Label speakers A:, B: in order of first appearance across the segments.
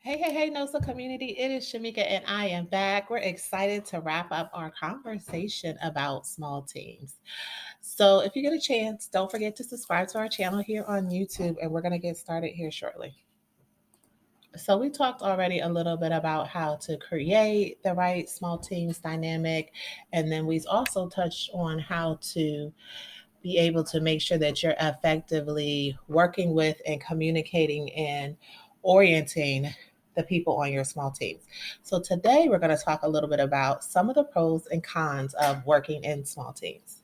A: Hey, NOSA community. It is Shamika and I am back. We're excited to wrap up our conversation about small teams. So, if you get a chance, don't forget to subscribe to our channel here on YouTube, and we're going to get started here shortly. So, we talked already a little bit about how to create the right small teams dynamic, and then we also touched on how to be able to make sure that you're effectively working with and communicating and orienting the people on your small teams. So today we're going to talk a little bit about some of the pros and cons of working in small teams.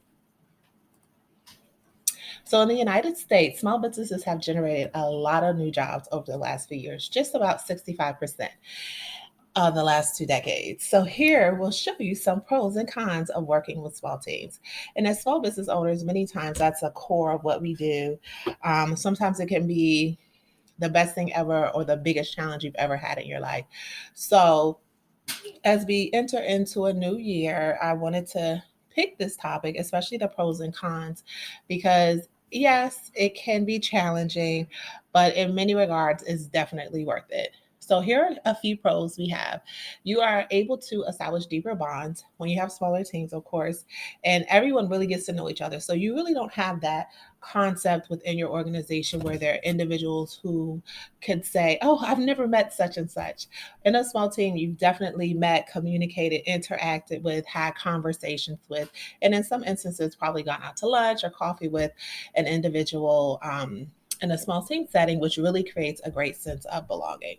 A: So in the United States, small businesses have generated a lot of new jobs over the last few years, just about 65% of the last 2 decades. So here we'll show you some pros and cons of working with small teams. And as small business owners, many times that's a core of what we do. Sometimes it can be the best thing ever or the biggest challenge you've ever had in your life. So as we enter into a new year, I wanted to pick this topic, especially the pros and cons, because yes, it can be challenging, but in many regards, it's definitely worth it. So, here are a few pros we have. You are able to establish deeper bonds when you have smaller teams, of course, and everyone really gets to know each other. So, you really don't have that concept within your organization where there are individuals who could say, "Oh, I've never met such and such." In a small team, you've definitely met, communicated, interacted with, had conversations with, and in some instances, probably gone out to lunch or coffee with an individual in a small team setting, which really creates a great sense of belonging.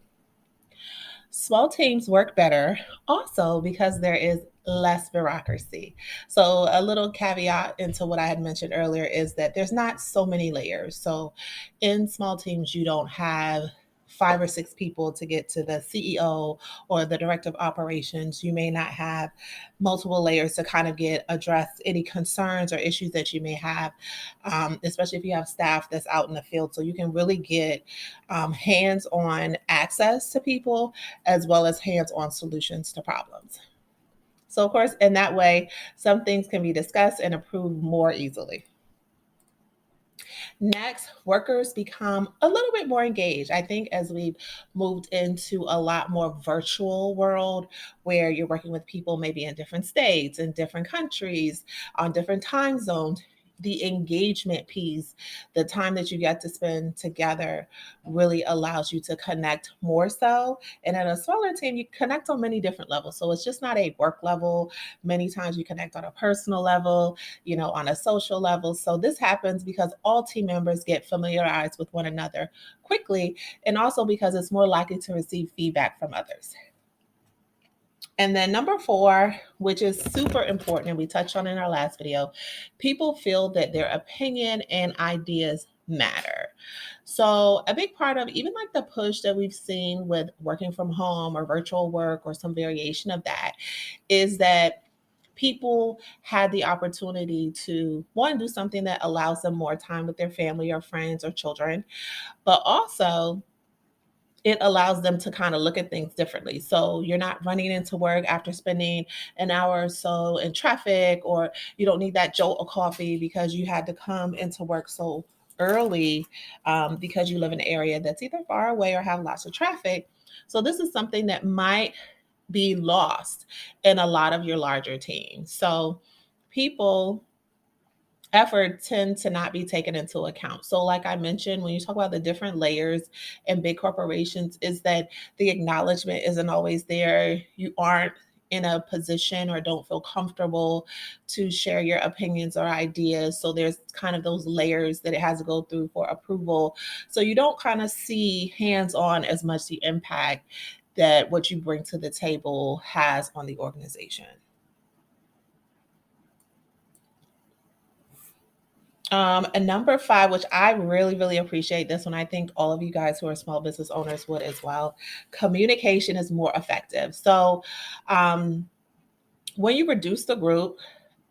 A: Small teams work better also because there is less bureaucracy. So, a little caveat into what I had mentioned earlier is that there's not so many layers. So, in small teams, you don't have 5 or 6 people to get to the CEO or the director of operations. You may not have multiple layers to kind of get address any concerns or issues that you may have, especially if you have staff that's out in the field. So you can really get hands on access to people as well as hands on solutions to problems. So, of course, in that way, some things can be discussed and approved more easily. Next, workers become a little bit more engaged. I think as we've moved into a lot more virtual world where you're working with people maybe in different states, in different countries, on different time zones, the engagement piece, the time that you get to spend together really allows you to connect more so. And in a smaller team, you connect on many different levels. So it's just not a work level. Many times you connect on a personal level, on a social level. So this happens because all team members get familiarized with one another quickly, and also because it's more likely to receive feedback from others. And then number four, which is super important, and we touched on in our last video, people feel that their opinion and ideas matter. So a big part of even like the push that we've seen with working from home or virtual work or some variation of that is that people had the opportunity to one do something that allows them more time with their family or friends or children, but also it allows them to kind of look at things differently. So you're not running into work after spending an hour or so in traffic, or you don't need that jolt of coffee because you had to come into work so early because you live in an area that's either far away or have lots of traffic. So this is something that might be lost in a lot of your larger teams. So people effort tend to not be taken into account. So like I mentioned, when you talk about the different layers in big corporations, is that the acknowledgement isn't always there. You aren't in a position or don't feel comfortable to share your opinions or ideas. So there's kind of those layers that it has to go through for approval. So you don't kind of see hands on as much the impact that what you bring to the table has on the organization. And number five, which I really, really appreciate this one. I think all of you guys who are small business owners would as well. Communication is more effective. So, um, when you reduce the group,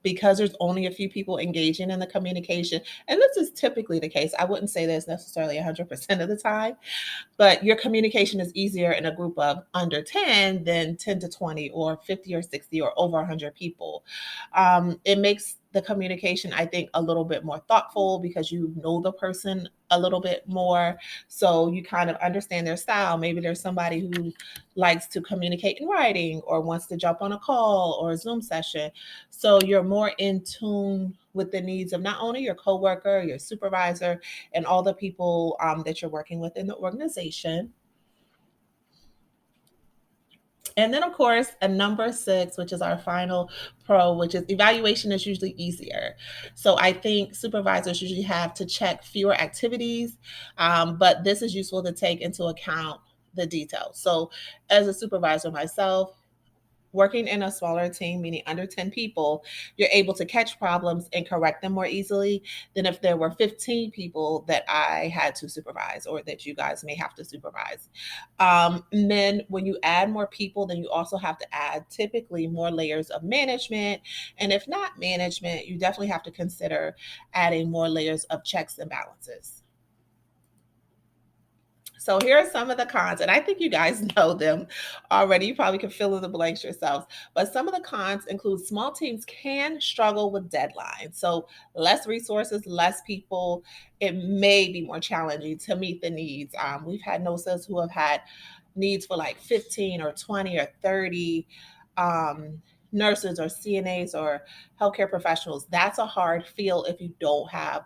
A: because there's only a few people engaging in the communication, and this is typically the case. I wouldn't say this necessarily 100% of the time, but your communication is easier in a group of under 10 than 10 to 20 or 50 or 60 or over 100 people. It makes the communication, I think, a little bit more thoughtful because you know the person a little bit more. So you kind of understand their style. Maybe there's somebody who likes to communicate in writing or wants to jump on a call or a Zoom session. So you're more in tune with the needs of not only your coworker, your supervisor, and all the people that you're working with in the organization. And then, of course, a number six, which is our final pro, which is evaluation is usually easier. So I think supervisors usually have to check fewer activities, but this is useful to take into account the details. So, as a supervisor myself, working in a smaller team, meaning under 10 people, you're able to catch problems and correct them more easily than if there were 15 people that I had to supervise or that you guys may have to supervise. And then when you add more people, then you also have to add typically more layers of management. And if not management, you definitely have to consider adding more layers of checks and balances. So here are some of the cons, and I think you guys know them already. You probably can fill in the blanks yourselves. But some of the cons include small teams can struggle with deadlines. So less resources, less people, it may be more challenging to meet the needs. We've had nurses who have had needs for like 15 or 20 or 30 um, nurses or CNAs or healthcare professionals. That's a hard field if you don't have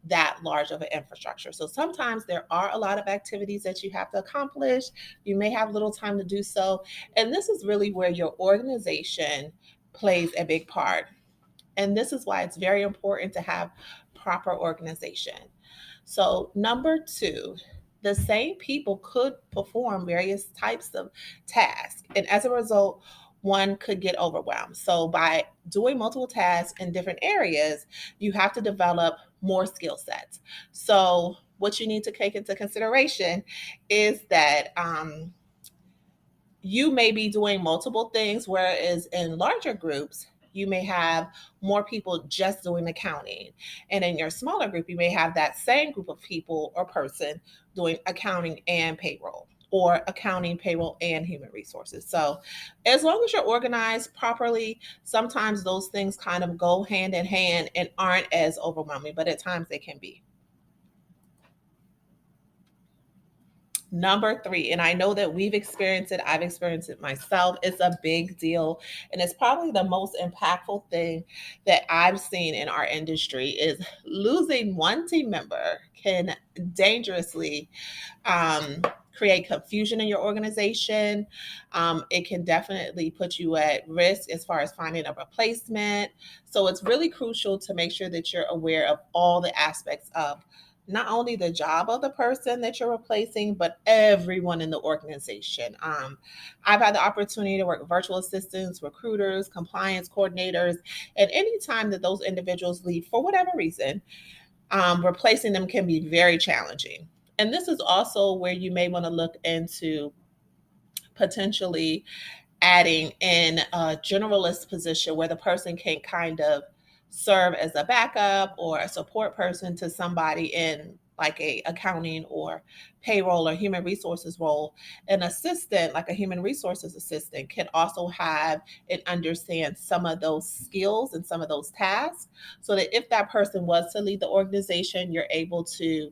A: that large of an infrastructure. So sometimes there are a lot of activities that you have to accomplish. You may have little time to do so. And this is really where your organization plays a big part. And this is why it's very important to have proper organization. So, number two, the same people could perform various types of tasks. And as a result, one could get overwhelmed. So, by doing multiple tasks in different areas, you have to develop more skill sets. So, what you need to take into consideration is that you may be doing multiple things, whereas in larger groups, you may have more people just doing accounting. And in your smaller group, you may have that same group of people or person doing accounting and payroll, or accounting, payroll, and human resources. So, as long as you're organized properly, sometimes those things kind of go hand in hand and aren't as overwhelming, but at times they can be. Number three, and I know that we've experienced it, I've experienced it myself. It's a big deal. And it's probably the most impactful thing that I've seen in our industry is losing one team member can dangerously um, create confusion in your organization. It can definitely put you at risk as far as finding a replacement. So it's really crucial to make sure that you're aware of all the aspects of not only the job of the person that you're replacing, but everyone in the organization. I've had the opportunity to work with virtual assistants, recruiters, compliance coordinators, and anytime that those individuals leave for whatever reason, replacing them can be very challenging. And this is also where you may want to look into potentially adding in a generalist position where the person can kind of serve as a backup or a support person to somebody in like a accounting or payroll or human resources role. An assistant, like a human resources assistant, can also have and understand some of those skills and some of those tasks so that if that person was to lead the organization, you're able to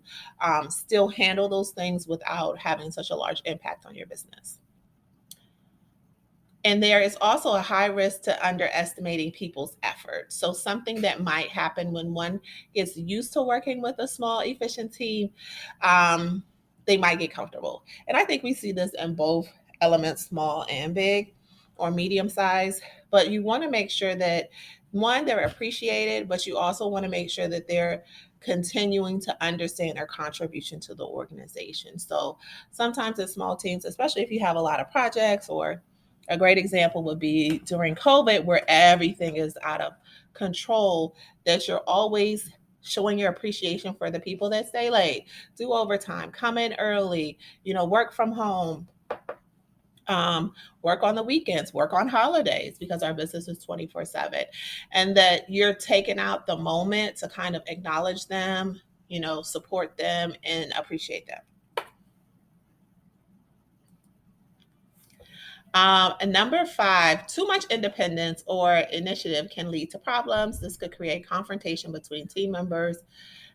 A: still handle those things without having such a large impact on your business. And there is also a high risk to underestimating people's effort. So, something that might happen when one gets used to working with a small, efficient team, um, they might get comfortable. And I think we see this in both elements, small and big or medium size. But you want to make sure that one, they're appreciated, but you also want to make sure that they're continuing to understand their contribution to the organization. So, sometimes in small teams, especially if you have a lot of projects or a great example would be during COVID, where everything is out of control, that you're always showing your appreciation for the people that stay late, do overtime, come in early, work from home, work on the weekends, work on holidays, because our business is 24/7. And that you're taking out the moment to kind of acknowledge them, support them, and appreciate them. And number five, too much independence or initiative can lead to problems. This could create confrontation between team members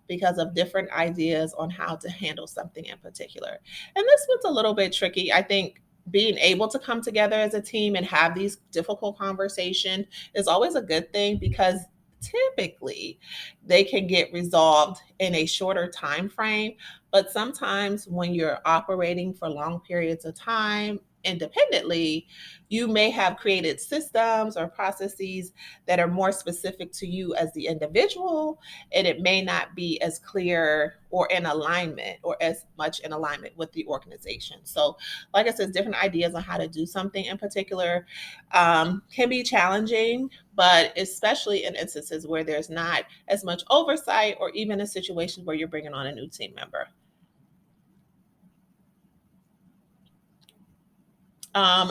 A: because of different ideas on how to handle something in particular. And this one's a little bit tricky. I think being able to come together as a team and have these difficult conversations is always a good thing because typically they can get resolved in a shorter time frame, but sometimes when you're operating for long periods of time independently, you may have created systems or processes that are more specific to you as the individual, and it may not be as clear or in alignment or as much in alignment with the organization. So, like I said, different ideas on how to do something in particular can be challenging, but especially in instances where there's not as much oversight or even in situations where you're bringing on a new team member.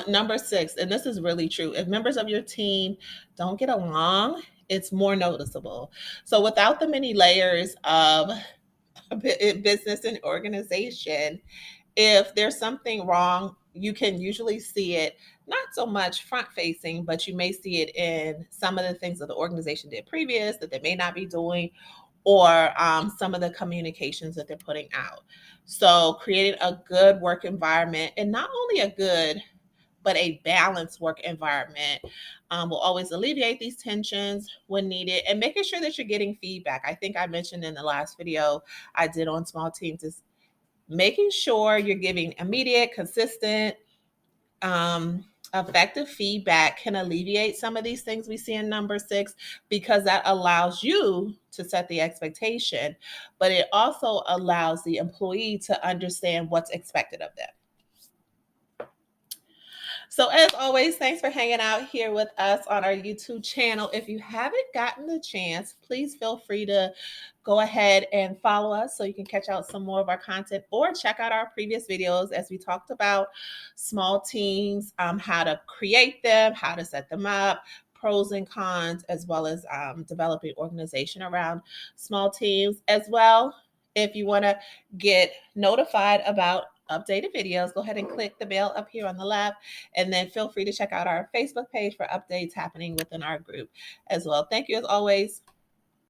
A: Number six, and this is really true, if members of your team don't get along, it's more noticeable. So, without the many layers of business and organization, if there's something wrong, you can usually see it not so much front facing, but you may see it in some of the things that the organization did previous that they may not be doing, or some of the communications that they're putting out. So, creating a good work environment, and not only a good but a balanced work environment will always alleviate these tensions when needed, and making sure that you're getting feedback. I think I mentioned in the last video I did on small teams is making sure you're giving immediate, consistent, effective feedback can alleviate some of these things we see in number six, because that allows you to set the expectation, but it also allows the employee to understand what's expected of them. So, as always, thanks for hanging out here with us on our YouTube channel. If you haven't gotten the chance, please feel free to go ahead and follow us so you can catch out some more of our content, or check out our previous videos as we talked about small teams, how to create them, how to set them up, pros and cons, as well as developing organization around small teams as well. If you want to get notified about updated videos, go ahead and click the bell up here on the left, and then feel free to check out our Facebook page for updates happening within our group as well. Thank you as always.